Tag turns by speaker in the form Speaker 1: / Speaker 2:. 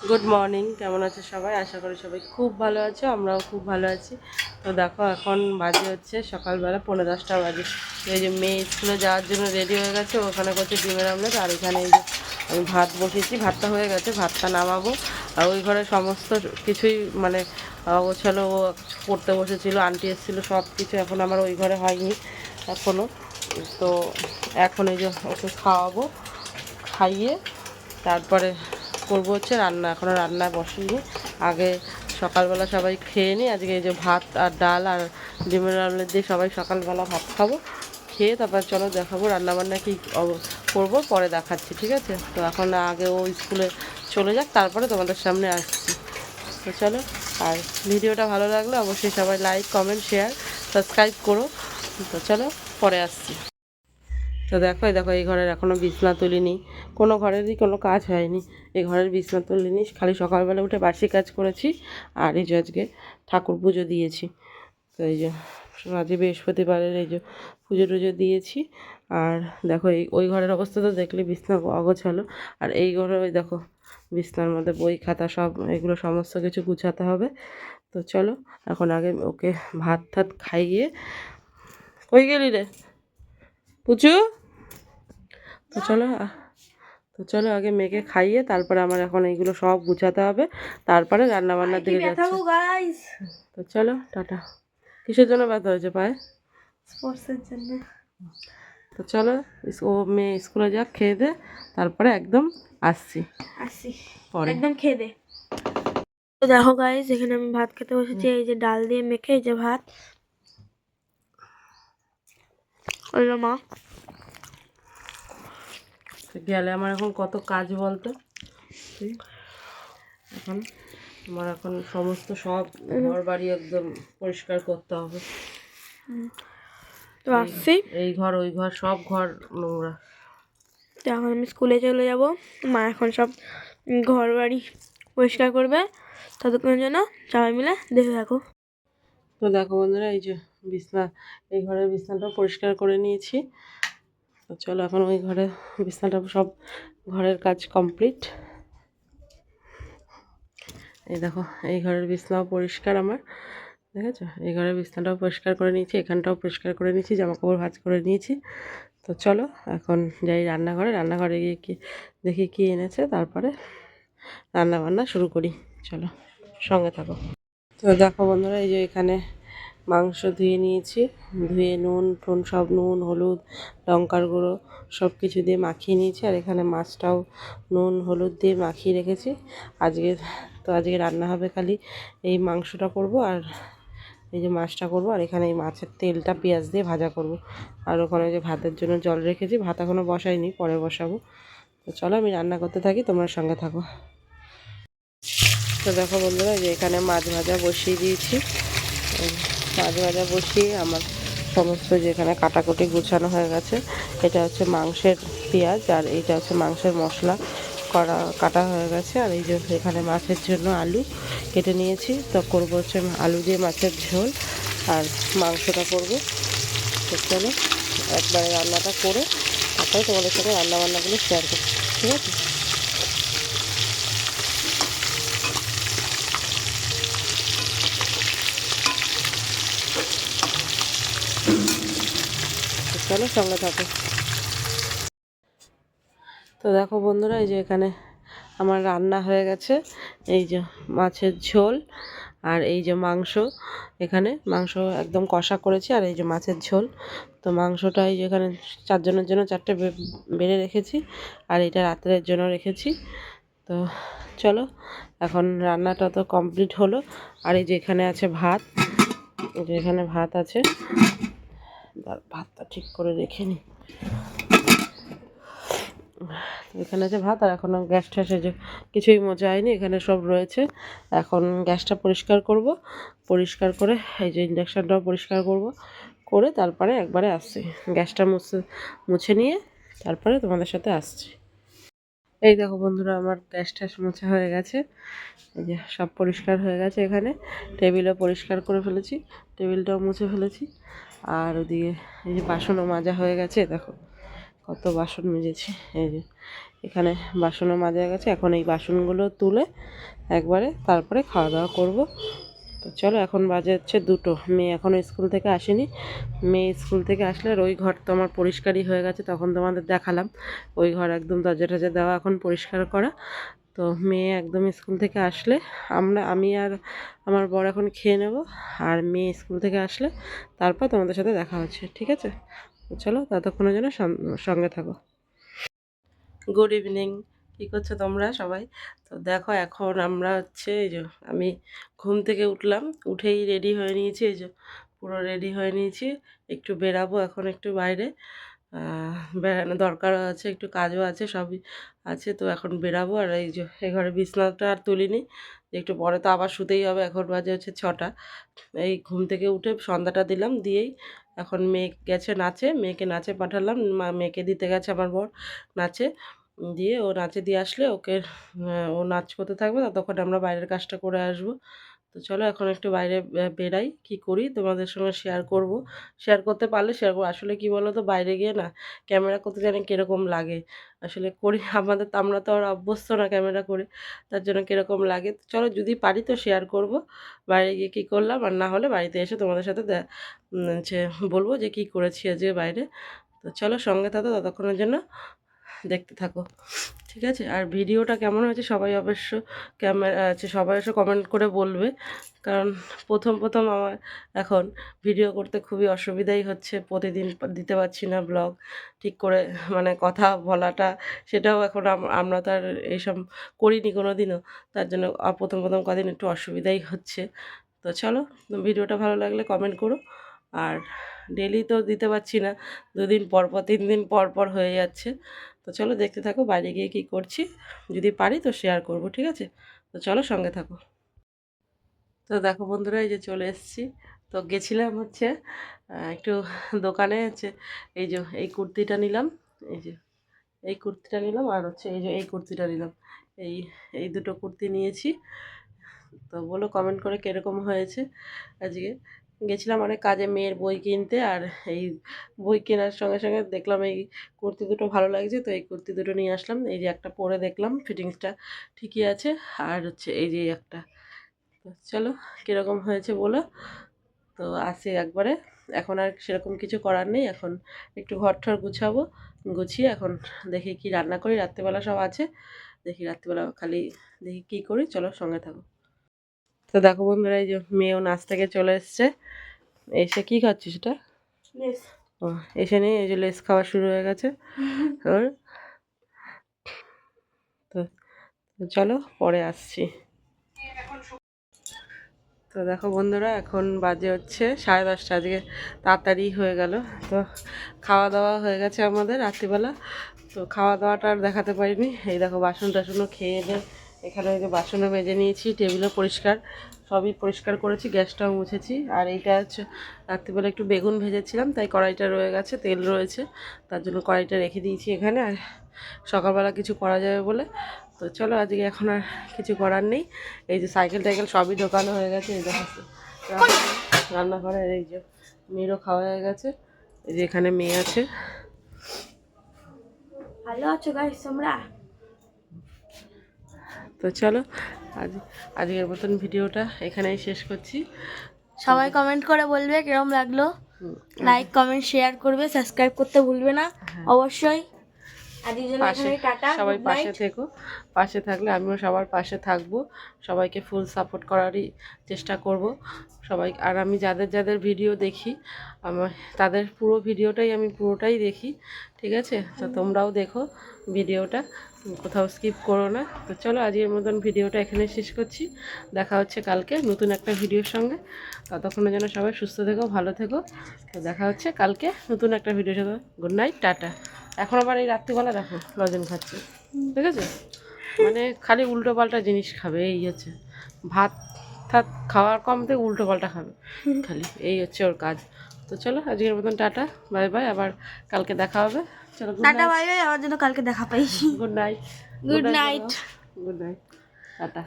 Speaker 1: Good morning, কেমন আছে সবাই? আশা করি সবাই খুব ভালো আছে, আমরাও খুব ভালো আছি। তো দেখো এখন বাজে হচ্ছে সকালবেলা 10:30 বাজে। এই যে মেয়ে স্কুলে যাওয়ার জন্য রেডি হয়ে গেছে, ওখানে করছে ডিমের আমলেট। আর এখানে এই যে আমি ভাত বসিয়েছি, ভাতটা হয়ে গেছে, ভাতটা নামাবো। আর ওই ঘরে সমস্ত কিছুই মানে গোছালো, ও পড়তে বসেছিল, আন্টি এসেছিলো, সব কিছু এখন আমার ওই ঘরে হয়নি এখনও। তো এখন এই যে ওকে খাওয়াবো, খাইয়ে তারপরে করবো হচ্ছে রান্না। এখনও রান্না বসিনি, আগে সকালবেলা সবাই খেয়ে নিই। আজকে এই যে ভাত আর ডাল আর ডিমের আমলেট দিয়ে সবাই সকালবেলা ভাত খাবো, খেয়ে তারপর চলো দেখাবো রান্নাবান্না কী করবো, পরে দেখাচ্ছি, ঠিক আছে? তো এখন আগে ও স্কুলে চলে যাক, তারপরে তোমাদের সামনে আসছি। তো চলো, আর ভিডিওটা ভালো লাগলে অবশ্যই সবাই লাইক, কমেন্ট, শেয়ার, সাবস্ক্রাইব করো। তো চলো পরে আসছি। তো দেখো দেখো, এই ঘরের এখনও বিছনা তুলিনি, কোনো ঘরেরই কোনো কাজ হয়নি। এই ঘরের বিছনা তুলিনি, খালি সকালবেলা উঠে বাসি কাজ করেছি। আর এই যে আজকে ঠাকুর পুজো দিয়েছি। তো এই যে আজকে বৃহস্পতিবারের এই যে পুজো টুজো দিয়েছি। আর দেখো এই ওই ঘরের অবস্থা তো দেখলে, বিছনা অগোছালো। আর এই ঘরে ওই দেখো বিছনার মধ্যে বই খাতা সব, এগুলো সমস্ত কিছু গুছাতে হবে। তো চলো এখন আগে ওকে ভাত ঠাত খাইয়ে। কই গেলি রে পুচু? তো চলো আগে মেয়েকে খাইয়ে তারপরে আমার এখন এইগুলো সব গুছাতে হবে, তারপরে রান্নাবান্নার দিকে যাচ্ছি। তো চলো টাটা। কিসের জন্য ব্যথা হয়েছে পায়ে? স্পোর্টসের জন্য। তো চলো, ও মেয়ে স্কুলে যাক, খেয়ে দে, তারপরে একদম আসছি পরে,
Speaker 2: একদম খেয়ে দে। তো দেখো গাইস, এখানে আমি ভাত খেতে বসেছি। এই যে ডাল দিয়ে মেখে, এই যে ভাত ওইলো মা।
Speaker 1: গেলে আমার এখন কত কাজ বলতো। এখন এখন সমস্ত সব ঘর বাড়ি একদম পরিষ্কার করতে হবে।
Speaker 2: তো আসছি,
Speaker 1: এই ঘর ওই ঘর সব ঘর নোংরা।
Speaker 2: তো এখন আমি স্কুলে চলে যাব। মা এখন সব ঘর বাড়ি পরিষ্কার করবে, ততক্ষণের জন্য সবাই মিলে দেখে থাকো।
Speaker 1: তো দেখো বন্ধুরা, এই যে বিছনা, এই ঘরের বিছনাটা পরিষ্কার করে নিয়েছি। তো চলো এখন ওই ঘরে বিছনাটা, সব ঘরের কাজ কমপ্লিট। এই দেখো এই ঘরের বিছনাও পরিষ্কার আমার, দেখেছো? এই ঘরের বিছনাটাও পরিষ্কার করে নিয়েছি, এখানটাও পরিষ্কার করে নিয়েছি, জামাকাপড় ভাঁজ করে নিয়েছি। তো চলো এখন যাই রান্নাঘরে গিয়ে কি দেখি কী এনেছে, তারপরে রান্নাবান্না শুরু করি। চলো সঙ্গে থাকো। তো দেখো বন্ধুরা, এই যে এখানে মাংস ধুয়ে নিয়েছি, ধুয়ে নুন টুন সব, নুন হলুদ লঙ্কার গুঁড়ো সব কিছু দিয়ে মাখিয়ে নিয়েছি। আর এখানে মাছটাও নুন হলুদ দিয়ে মাখিয়ে রেখেছি। আজকে রান্না হবে খালি এই মাংসটা করব, আর এই যে মাছটা করব, আর এখানে এই মাছের তেলটা পেঁয়াজ দিয়ে ভাজা করব। আর ওখানে যে ভাতের জন্য জল রেখেছি, ভাত এখনও বসাইনি, পরে বসাবো। তো চলো আমি রান্না করতে থাকি, তোমরা সঙ্গে থাকো। তো দেখো বন্ধুরা, যে এখানে মাছ ভাজা বসিয়ে দিয়েছি। মাছ ভাজা বসিয়ে আমার সমস্ত যেখানে কাটাকুটি গুছানো হয়ে গেছে। এটা হচ্ছে মাংসের পেঁয়াজ, আর এইটা হচ্ছে মাংসের মশলা কাটা হয়ে গেছে। আর এই যে এখানে মাছের জন্য আলু কেটে নিয়েছি। তো করবো হচ্ছে আলু দিয়ে মাছের ঝোল, আর মাংসটা করবো। তো চলো একবারে রান্নাটা করে তারপরে তোমাদের সঙ্গে রান্নাবান্নাগুলো শেয়ার করছি, ঠিক আছে? চলো সঙ্গে থাকো। তো দেখো বন্ধুরা, এই যে এখানে আমার রান্না হয়ে গেছে। এই যে মাছের ঝোল, আর এই যে মাংস, এখানে মাংস একদম কষা করেছি, আর এই যে মাছের ঝোল। তো মাংসটা এই যে এখানে 4 জনের জন্য 4টে বেড়ে রেখেছি, আর এটা রাত্রের জন্য রেখেছি। তো চলো এখন রান্নাটা তো কমপ্লিট হলো। আর এই যে এখানে আছে ভাত, এই যে এখানে ভাত আছে, ভাতটা ঠিক করে রেখে নিই। এখানে আছে ভাত, আর এখনও গ্যাস ট্যাসে যে কিছুই মোছা হয়নি, এখানে সব রয়েছে। এখন গ্যাসটা পরিষ্কার করব, পরিষ্কার করে এই যে ইন্ডাকশানটাও পরিষ্কার করব, করে তারপরে একবারে আসছি। গ্যাসটা মুছে নিয়ে তারপরে তোমাদের সাথে আসছি। এই দেখো বন্ধুরা, আমার গ্যাস ট্যাস মোছা হয়ে গেছে। এই যে সব পরিষ্কার হয়ে গেছে, এখানে টেবিলও পরিষ্কার করে ফেলেছি, টেবিলটাও মুছে ফেলেছি। আর ওদিকে এই যে বাসনও মাজা হয়ে গেছে, দেখো কত বাসন মেজেছি। এই যে এখানে বাসনও মাজা গেছে, এখন এই বাসনগুলো তুলে একবারে তারপরে খাওয়া দাওয়া করব। তো চলো, এখন বাজে হচ্ছে 2টো। মেয়ে এখনও স্কুল থেকে আসেনি। মেয়ে স্কুল থেকে আসলে আর ওই ঘর তো আমার পরিষ্কারই হয়ে গেছে, তখন তোমাদের দেখালাম। ওই ঘর একদম দরজা টরজা দেওয়া, এখন পরিষ্কার করা। তো মেয়ে একদম স্কুল থেকে আসলে আমি আর আমার বর এখন খেয়ে নেব, আর মেয়ে স্কুল থেকে আসলে তারপর তোমাদের সাথে দেখা হচ্ছে, ঠিক আছে? তো চলো, ততক্ষণের জন্য সঙ্গে থাকো। গুড ইভিনিং, কী করছো তোমরা সবাই? তো দেখো, এখন আমরা হচ্ছে এই যে আমি ঘুম থেকে উঠলাম, উঠেই রেডি হয়ে নিয়েছি, এই যে পুরো রেডি হয়ে নিয়েছি। একটু বেরাবো এখন, একটু বাইরে বেড়ানো দরকারও আছে, একটু কাজও আছে, সবই আছে। তো এখন বেরাবো। আর এই যে এই ঘরে বিছানাটা আর তুলিনি, একটু পরে তো আবার শুতেই হবে। এখন বাজে হচ্ছে 6টা। এই ঘুম থেকে উঠে সন্ধ্যাটা দিলাম, দিয়েই এখন মেয়ে গেছে নাচে, মেয়েকে নাচে পাঠালাম। মেয়েকে দিতে গেছে আমার বর নাচে, দিয়ে ও নাচে দিয়ে আসলে ওকে ও নাচ করতে থাকবে, ততক্ষণ আমরা বাইরের কাজটা করে আসবো। তো চলো, এখন একটু বাইরে বেরাই, কি করি তোমাদের সঙ্গে শেয়ার করব। শেয়ার করতে পারলে শেয়ার করবো। আসলে কি বলো তো, বাইরে গিয়ে না ক্যামেরা করতে জানি কীরকম লাগে। আসলে করি আমাদের তো, আমরা তো আর অভ্যস্ত না ক্যামেরা করে, তার জন্য কীরকম লাগে। তো চলো, যদি পারি তো শেয়ার করব বাইরে গিয়ে কী করলাম, আর না হলে বাড়িতে এসে তোমাদের সাথে হচ্ছে বলবো যে কী করেছি আজকে বাইরে। তো চলো, সঙ্গে থাকো, ততক্ষণের জন্য দেখতে থাকো, ঠিক আছে? আর ভিডিওটা কেমন হয়েছে সবাই অবশ্য সবাই এসে কমেন্ট করে বলবে, কারণ প্রথম আমার এখন ভিডিও করতে খুবই অসুবিধাই হচ্ছে। প্রতিদিন দিতে পারছি না ব্লগ ঠিক করে, মানে কথা বলাটা, সেটাও এখন আমরা তো আর এইসব করিনি কোনো দিনও, তার জন্য প্রথম কদিন একটু অসুবিধাই হচ্ছে। তো চলো, ভিডিওটা ভালো লাগলে কমেন্ট করো। আর ডেলি তো দিতে পারছি না, 2 দিন পর পর 3 দিন পর পর হয়ে যাচ্ছে। তো চলো, দেখতে থাকো বাইরে গিয়ে কী করছি, যদি পারি তো শেয়ার করব, ঠিক আছে? তো চলো, সঙ্গে থাকো। তো দেখো বন্ধুরা, এই যে চলে এসেছি। তো গেছিলাম হচ্ছে একটু দোকানে, হচ্ছে এই যে এই কুর্তিটা নিলাম, এই যে এই কুর্তিটা নিলাম, আর হচ্ছে এই যে এই কুর্তিটা নিলাম। এই এই দুটো কুর্তি নিয়েছি। তো বলো কমেন্ট করে কীরকম হয়েছে। আজকে গেছিলাম অনেক কাজে, মেয়ের বই কিনতে, আর এই বই কেনার সঙ্গে সঙ্গে দেখলাম এই কুর্তি দুটো ভালো লাগছে, তো এই কুর্তি দুটো নিয়ে আসলাম। এই যে একটা পরে দেখলাম ফিটিংসটা ঠিকই আছে, আর হচ্ছে এই যে একটা। তো চলো, কীরকম হয়েছে বলো। তো আসি একবারে, এখন আর সেরকম কিছু করার নেই, এখন একটু ঘর ঠর গুছাবো, গুছিয়ে এখন দেখি কি রান্না করি। রাত্রিবেলা সব আছে, দেখি রাত্রিবেলা খালি দেখি কী করি, চলো সঙ্গে থাকো। তো দেখো বন্ধুরা, এই যে মেয়েও নাচ থেকে চলে এসছে। এসে কি খাচ্ছিস এটা? ও, এসে নিয়ে এই যে লেস খাওয়া শুরু হয়ে গেছে ওর। তো চলো, পরে আসছি। তো দেখো বন্ধুরা, এখন বাজে হচ্ছে 10:30। আজকে তাড়াতাড়ি হয়ে গেল। তো খাওয়া দাওয়া হয়ে গেছে আমাদের রাত্রিবেলা। তো খাওয়া দাওয়াটা আর দেখাতে পারিনি। এই দেখো বাসন টাসনও খেয়ে এনে এখানে এই যে বাসনও মেজে নিয়েছি, টেবিলও পরিষ্কার, সবই পরিষ্কার করেছি, গ্যাসটাও মুছেছি। আর এইটা হচ্ছে রাত্রিবেলা একটু বেগুন ভেজেছিলাম, তাই কড়াইটা রয়ে গেছে, তেল রয়েছে, তার জন্য কড়াইটা রেখে দিয়েছি এখানে। আর সকালবেলা কিছু করা যাবে বলে। তো চলো, আজকে এখন আর কিছু করার নেই। এই যে সাইকেল টাইকেল সবই ঢোকানো হয়ে গেছে, এই দেখো রান্নাঘরে। এই যে মেয়েরও খাওয়া হয়ে গেছে, এই যে এখানে মেয়ে আছে।
Speaker 2: ভালো আছো গাইস তোমরা?
Speaker 1: তো চলো, আজকের মতন ভিডিওটা এখানেই শেষ করছি।
Speaker 2: সবাই কমেন্ট করে বলবে কিরম লাগলো, লাইক কমেন্ট শেয়ার করবে, সাবস্ক্রাইব করতে ভুলবে না অবশ্যই। আজকের জন্য এখানেই টাটা,
Speaker 1: সবাই পাশে থেকো, পাশে থাকলে আমিও সবার পাশে থাকবো, সবাইকে ফুল সাপোর্ট করারই চেষ্টা করব সবাই। আর আমি যাদের যাদের ভিডিও দেখি, আমার তাদের পুরো ভিডিওটাই আমি পুরোটাই দেখি, ঠিক আছে? তো তোমরাও দেখো ভিডিওটা, কোথাও স্কিপ করো না। তো চলো, আজকের মতন ভিডিওটা এখানে শেষ করছি। দেখা হচ্ছে কালকে নতুন একটা ভিডিওর সঙ্গে। ততক্ষণে যেন সবাই সুস্থ থেকো, ভালো থেকো। তো দেখা হচ্ছে কালকে নতুন একটা ভিডিওর সঙ্গে। Good night, tata. এখন আবার এই রাত্রিবেলা দেখো লজেন খাচ্ছে, ঠিক আছে? মানে খালি উল্টো পাল্টা জিনিস খাবে, এই হচ্ছে ভাত ঠাত খাওয়ার কমতে উল্টো পাল্টা খাবে খালি, এই হচ্ছে ওর কাজ। তো চলো, আজকের মতন টাটা, বাই বাই, আবার কালকে দেখা হবে। চলো,
Speaker 2: টাটা বাই বাই, আমার জন্য কালকে দেখা পাই।
Speaker 1: Good night,
Speaker 2: good night,
Speaker 1: good night, tata.